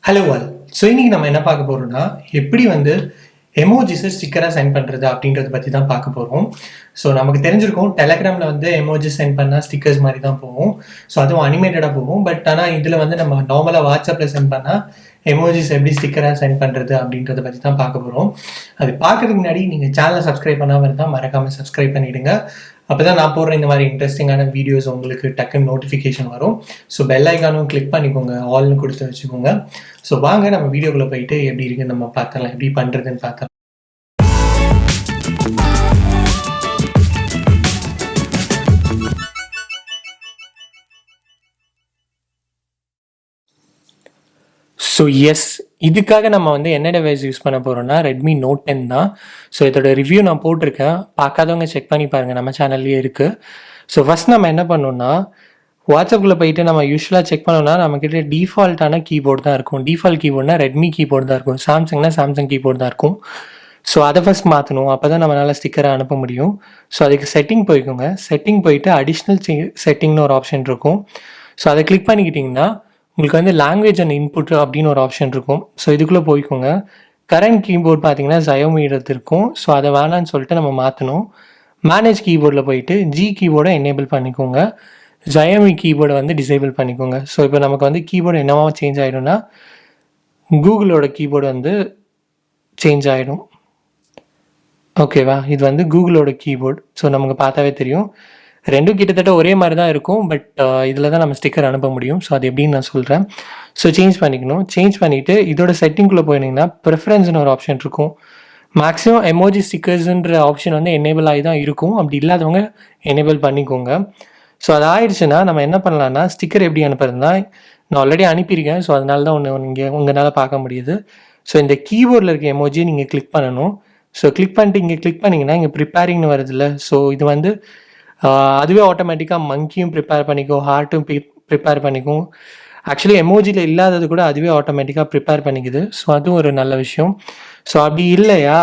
Hello all. So இன்னைக்கு நம்ம என்ன பார்க்க போறோம்னா, எப்படி வந்து எமோஜிஸை ஸ்டிக்கராக சென்ட் பண்ணுறது அப்படின்றத பற்றி தான் பார்க்க போகிறோம். ஸோ நமக்கு தெரிஞ்சிருக்கும், டெலகிராமில் வந்து எமோஜி சென்ட் பண்ணால் ஸ்டிக்கர்ஸ் மாதிரி தான் போகும். ஸோ அதுவும் அனிமேட்டடாக போகும். பட் ஆனால் இதில் வந்து நம்ம நார்மலாக வாட்ஸ்அப்பில் சென்ட் பண்ணால் எமோஜிஸ் எப்படி ஸ்டிக்கராக சென்ட் பண்ணுறது அப்படின்றத பற்றி தான் பார்க்க போகிறோம். அது பார்க்கறதுக்கு முன்னாடி நீங்கள் சேனலை சப்ஸ்கிரைப் பண்ணாமல் இருந்தால் மறக்காமல் சப்ஸ்கிரைப் பண்ணிவிடுங்க. அப்போ தான் நான் போடுற இந்த மாதிரி இன்ட்ரெஸ்டிங்கான வீடியோஸ் உங்களுக்கு டக்குன்னு நோட்டிஃபிகேஷன் வரும். ஸோ பெல் ஐக்கானும் கிளிக் பண்ணிக்கோங்க, ஆல்னு கொடுத்து வச்சுக்கோங்க. ஸோ வாங்க நம்ம வீடியோக்குள்ளே போயிட்டு எப்படி இருக்குன்னு நம்ம பார்த்துலாம், எப்படி பண்ணுறதுன்னு பார்த்தலாம். ஸோ எஸ், இதுக்காக நம்ம வந்து என்ன டிவைஸ் யூஸ் பண்ண போகிறோம்னா ரெட்மி நோட் 10 தான். ஸோ இதோட ரிவ்யூ நான் போட்டிருக்கேன், பார்க்காதவங்க செக் பண்ணி பாருங்கள், நம்ம சேனல்லேயே இருக்குது. ஸோ ஃபஸ்ட் நம்ம என்ன பண்ணோம்னா, வாட்ஸ்அப்பில் போயிட்டு நம்ம யூஸ்வலாக செக் பண்ணோம்னா நம்மக்கிட்ட டிஃபால்ட்டான கீபோர்டு தான் இருக்கும். டிஃபால்ட் கீபோர்ட்னா ரெட்மி கீபோர்டு தான் இருக்கும், சாம்சங்னா சாம்சங் கீபோர்டு தான் இருக்கும். ஸோ அதை ஃபஸ்ட் மாற்றணும், அப்போ தான் நம்மளால் ஸ்டிக்கரை அனுப்ப முடியும். ஸோ அதுக்கு செட்டிங் போய்க்கோங்க. செட்டிங் போயிட்டு அடிஷ்னல் செட்டிங்னு ஒரு ஆப்ஷன் இருக்கும். ஸோ அதை கிளிக் பண்ணிக்கிட்டிங்கன்னா உங்களுக்கு வந்து லாங்குவேஜ் அண்ட் இன்புட் அப்படின்னு ஒரு ஆப்ஷன் இருக்கும். ஸோ இதுக்குள்ளே போய்க்கோங்க. கரண்ட் கீபோர்ட் பார்த்தீங்கன்னா ஜயோமீடத்து இருக்கும். ஸோ அதை வேணான்னு சொல்லிட்டு நம்ம மாற்றணும். மேனேஜ் கீபோர்டில் போயிட்டு ஜி கீபோர்டை எனேபிள் பண்ணிக்கோங்க, ஜயோமி கீபோர்டை வந்து டிசேபிள் பண்ணிக்கோங்க. ஸோ இப்போ நமக்கு வந்து கீபோர்டு என்னவா சேஞ்ச் ஆகிடும்னா கூகுளோட கீபோர்டு வந்து சேஞ்ச் ஆகிடும். ஓகேவா, இது வந்து கூகுளோட கீபோர்டு. ஸோ நமக்கு பார்த்தாவே தெரியும், ரெண்டும் கிட்டத்தட்ட ஒரே மாதிரி தான் இருக்கும். பட் இதில் தான் நம்ம ஸ்டிக்கர் அனுப்ப முடியும். ஸோ அது எப்படின்னு நான் சொல்கிறேன். ஸோ சேஞ்ச் பண்ணிக்கணும். சேஞ்ச் பண்ணிவிட்டு இதோட செட்டிங்குள்ளே போயிருந்தீங்கன்னா ப்ரிஃபரன்ஸ்னு ஒரு ஆப்ஷன் இருக்கும். மேக்ஸிமம் எமோஜி ஸ்டிக்கர்ஸுன்ற ஆப்ஷன் வந்து எனேபிள் ஆகி தான் இருக்கும். அப்படி இல்லாதவங்க எனேபிள் பண்ணிக்கோங்க. ஸோ அது ஆயிடுச்சுன்னா நம்ம என்ன பண்ணலான்னா, ஸ்டிக்கர் எப்படி அனுப்புறதுனா, நான் ஆல்ரெடி அனுப்பியிருக்கேன். ஸோ அதனால தான் ஒன்று இங்கே உங்களால் பார்க்க முடியுது. ஸோ இந்த கீபோர்டில் இருக்க எமோஜியை நீங்கள் கிளிக் பண்ணணும். ஸோ கிளிக் பண்ணிட்டு இங்கே கிளிக் பண்ணிங்கன்னா இங்கே ப்ரிப்பேரிங்னு வருதுல்ல. ஸோ இது வந்து அதுவே ஆட்டோமேட்டிக்காக மங்கியும் ப்ரிப்பேர் பண்ணிக்கும், ஹார்ட்டும் ப்ரிப்பேர் பண்ணிக்கும். ஆக்சுவலி எமோஜியில் இல்லாதது கூட அதுவே ஆட்டோமேட்டிக்காக ப்ரிப்பேர் பண்ணிக்குது. ஸோ அதுவும் ஒரு நல்ல விஷயம். ஸோ அப்படி இல்லையா,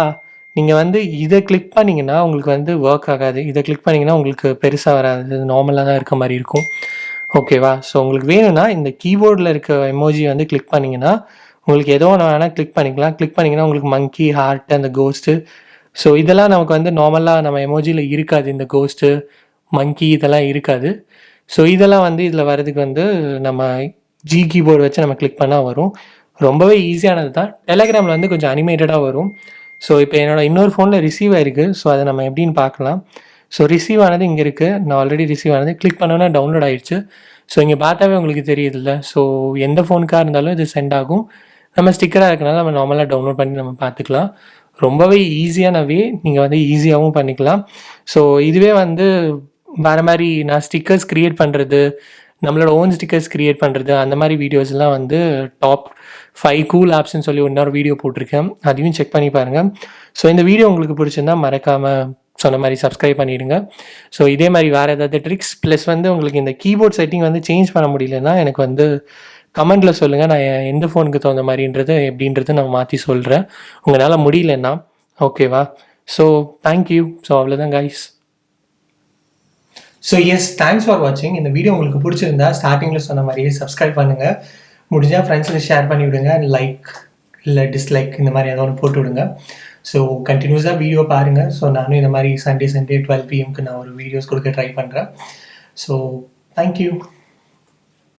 நீங்கள் வந்து இதை கிளிக் பண்ணிங்கன்னா உங்களுக்கு வந்து ஒர்க் ஆகாது. இதை கிளிக் பண்ணிங்கன்னா உங்களுக்கு பெருசாக வராது, நார்மலாக தான் இருக்க மாதிரி இருக்கும். ஓகேவா. ஸோ உங்களுக்கு வேணும்னா இந்த கீபோர்டில் இருக்க எமோஜி வந்து கிளிக் பண்ணிங்கன்னா உங்களுக்கு ஏதோ ஒன்று வேணால் கிளிக் பண்ணிக்கலாம். கிளிக் பண்ணிங்கன்னா உங்களுக்கு மங்கி, ஹார்ட்டு, அந்த கோஸ்ட்டு, ஸோ இதெல்லாம் நமக்கு வந்து நார்மலாக நம்ம எமோஜியில் இருக்காது. இந்த கோஸ்ட்டு, மங்கி இதெல்லாம் இருக்காது. ஸோ இதெல்லாம் வந்து இதில் வரதுக்கு வந்து நம்ம ஜி கீபோர்டு வச்சு நம்ம கிளிக் பண்ணால் வரும். ரொம்பவே ஈஸியானது தான். டெலகிராமில் வந்து கொஞ்சம் அனிமேட்டடாக வரும். ஸோ இப்போ என்னோட இன்னொரு ஃபோனில் ரிசீவ் ஆயிருக்கு. ஸோ அதை நம்ம எப்படின்னு பார்க்கலாம். ஸோ ரிசீவ் ஆனது இங்கே இருக்குது. நான் ஆல்ரெடி ரிசீவ் ஆனது கிளிக் பண்ணோன்னா டவுன்லோட் ஆயிடுச்சு. ஸோ இங்கே பார்த்தாவே உங்களுக்கு தெரியுதுல்ல. ஸோ எந்த ஃபோனுக்காக இருந்தாலும் இது சென்ட் ஆகும். நம்ம ஸ்டிக்கராக இருக்கனால நம்ம நார்மலாக டவுன்லோட் பண்ணி நம்ம பார்த்துக்கலாம். ரொம்பவே ஈஸியான வே, நீங்கள் வந்து ஈஸியாகவும் பண்ணிக்கலாம். ஸோ இதுவே வந்து வேறு மாதிரி நான் ஸ்டிக்கர்ஸ் க்ரியேட் பண்ணுறது, நம்மளோட ஓன் ஸ்டிக்கர்ஸ் க்ரியேட் பண்ணுறது, அந்த மாதிரி வீடியோஸ்லாம் வந்து டாப் 5 கூல் ஆப்ஸ்ன்னு சொல்லி இன்னொரு வீடியோ போட்டிருக்கேன், அதையும் செக் பண்ணி பாருங்கள். ஸோ இந்த வீடியோ உங்களுக்கு பிடிச்சிருந்தா மறக்காமல் சொன்ன மாதிரி சப்ஸ்கிரைப் பண்ணிவிடுங்க. ஸோ இதே மாதிரி வேறு ஏதாவது ட்ரிக்ஸ் ப்ளஸ் வந்து உங்களுக்கு இந்த கீபோர்ட் செட்டிங் வந்து சேஞ்ச் பண்ண முடியலன்னா எனக்கு வந்து கமெண்ட்டில் சொல்லுங்கள். நான் எந்த ஃபோனுக்கு தகுந்த மாதிரின்றது எப்படின்றது நான் மாற்றி சொல்கிறேன், உங்களால் முடியலன்னா. ஓகேவா. So thank you. ஸோ அவ்வளோதான் guys. So yes, thanks for வாட்சிங். இந்த வீடியோ உங்களுக்கு பிடிச்சிருந்தா ஸ்டார்டிங்கில் சொன்ன மாதிரியே சப்ஸ்கிரைப் பண்ணுங்கள். முடிஞ்சால் ஃப்ரெண்ட்ஸில் ஷேர் பண்ணி விடுங்க. லைக் இல்லை டிஸ்லைக் இந்த மாதிரி ஏதோ ஒன்று போட்டு விடுங்க. ஸோ கண்டினியூஸாக வீடியோ பாருங்கள். ஸோ நானும் இந்த மாதிரி சண்டே 12 PM நான் ஒரு வீடியோஸ் கொடுக்க ட்ரை பண்ணுறேன். So thank you.